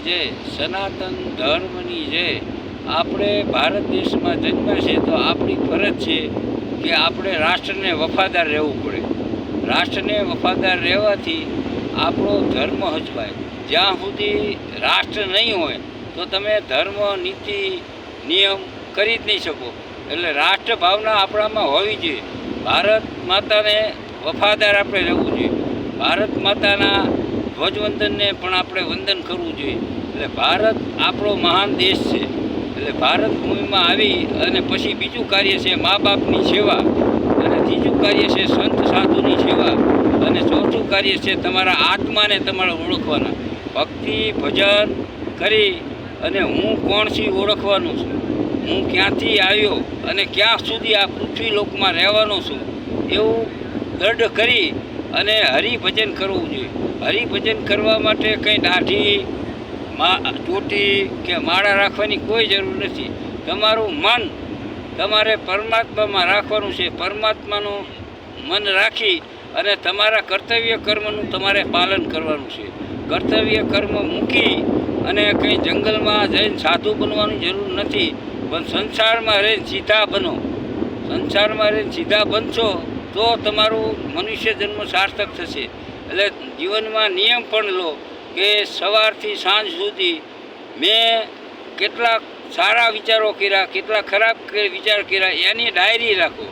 જે સનાતન ધર્મની જે આપણે ભારત દેશમાં જન્મ્યા છે તો આપણી ફરજ છે કે આપણે રાષ્ટ્રને વફાદાર રહેવું પડે. રાષ્ટ્રને વફાદાર રહેવાથી આપણો ધર્મ હચવાય. જ્યાં સુધી રાષ્ટ્ર નહીં હોય તો તમે ધર્મ, નીતિ, નિયમ કરી જ નહીં શકો. એટલે રાષ્ટ્ર ભાવના આપણામાં હોવી જોઈએ. ભારત માતાને વફાદાર આપણે રહેવું જોઈએ. ભારત માતાના ધ્વજવંદનને પણ આપણે વંદન કરવું જોઈએ. એટલે ભારત આપણો મહાન દેશ છે. એટલે ભારત ભૂમિમાં આવી અને પછી બીજું કાર્ય છે મા બાપની સેવા, અને ત્રીજું કાર્ય છે સંત સાધુની સેવા, અને ચોથું કાર્ય છે તમારા આત્માને તમારે ઓળખવાના. ભક્તિ ભજન કરી અને હું કોણ છું ઓળખવાનું છું, હું ક્યાંથી આવ્યો અને ક્યાં સુધી આ પૃથ્વી લોકમાં રહેવાનો છું એવું દૃઢ કરી અને હરિભજન કરવું જોઈએ. હરિભજન કરવા માટે કંઈ દાઢી, ચોટી કે માળા રાખવાની કોઈ જરૂર નથી. તમારું મન તમારે પરમાત્મામાં રાખવાનું છે. પરમાત્માનું મન રાખી અને તમારા કર્તવ્ય કર્મનું તમારે પાલન કરવાનું છે. કર્તવ્ય કર્મ મૂકી અને કંઈ જંગલમાં જઈને સાધુ બનવાની જરૂર નથી, પણ સંસારમાં રહીને સીધા બનો. સંસારમાં રહીને સીધા બનશો તો તમારું મનુષ્ય જન્મ સાર્થક થશે. એટલે જીવનમાં નિયમ પણ લો કે સવારથી સાંજ સુધી મેં કેટલા સારા વિચારો કર્યા, કેટલા ખરાબ વિચાર કર્યા, એની ડાયરી રાખો.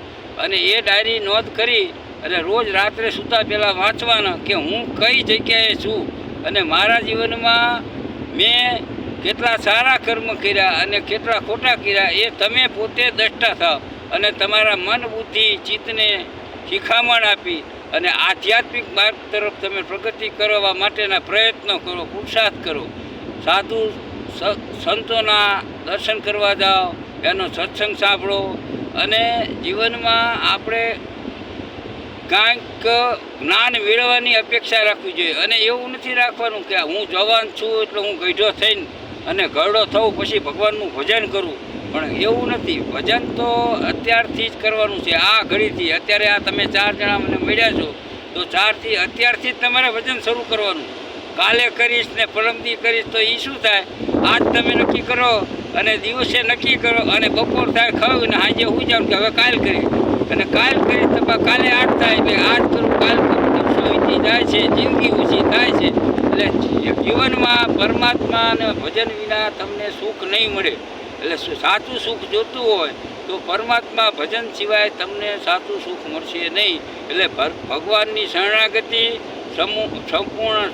અને એ ડાયરી નોંધ કરી અને રોજ રાત્રે સૂતા પહેલાં વાંચવાના કે હું કઈ જગ્યાએ છું અને મારા જીવનમાં મેં કેટલા સારા કર્મ કર્યા અને કેટલા ખોટા કર્યા એ તમે પોતે દ્રષ્ટા થાવ. અને તમારા મન, બુદ્ધિ, ચિત્તને શિખામણ આપી અને આધ્યાત્મિક માર્ગ તરફ તમે પ્રગતિ કરવા માટેના પ્રયત્નો કરો, પુરુષાર્થ કરો. સાધુ સંતોના દર્શન કરવા જાઓ, એનો સત્સંગ સાંભળો. અને જીવનમાં આપણે કાંઈક જ્ઞાન મેળવવાની અપેક્ષા રાખવી જોઈએ. અને એવું નથી રાખવાનું કે હું જવાન છું એટલે હું ગઈઢો થઈને અને ઘરડો થઉં પછી ભગવાનનું ભજન કરું. પણ એવું નથી. ભજન તો અત્યારથી જ કરવાનું છે. આ ઘડીથી અત્યારે આ તમે 4 જણા મને મળ્યા છો તો અત્યારથી જ તમારે ભજન શરૂ કરવાનું. કાલે કરીશ ને પરમદી કરીશ તો એ શું થાય? આજ તમે નક્કી કરો અને દિવસે નક્કી કરો અને બપોર થાય ખાવું ને આજે હું જાઉં કે હવે કાલ કરીશ, અને કાલ કરીશ તો કાલે 8 થાય એટલે આજ કરું કાલ કરું. દિવસો વીતી જાય છે, જિંદગી ઓછી થાય છે. એટલે જીવનમાં પરમાત્મા અને ભજન વિના તમને સુખ નહીં મળે. એટલે સાચું સુખ જોતું હોય તો પરમાત્મા ભજન સિવાય તમને સાચું સુખ મળશે નહીં. એટલે ભગવાનની શરણાગતિ, સંપૂર્ણ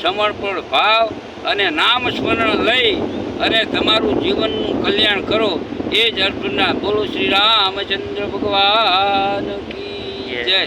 સમર્પણ ભાવ અને નામ સ્મરણ લઈ અને તમારું જીવનનું કલ્યાણ કરો. એ જ અર્જુનના બોલો શ્રી રામચંદ્ર ભગવાન કી જય.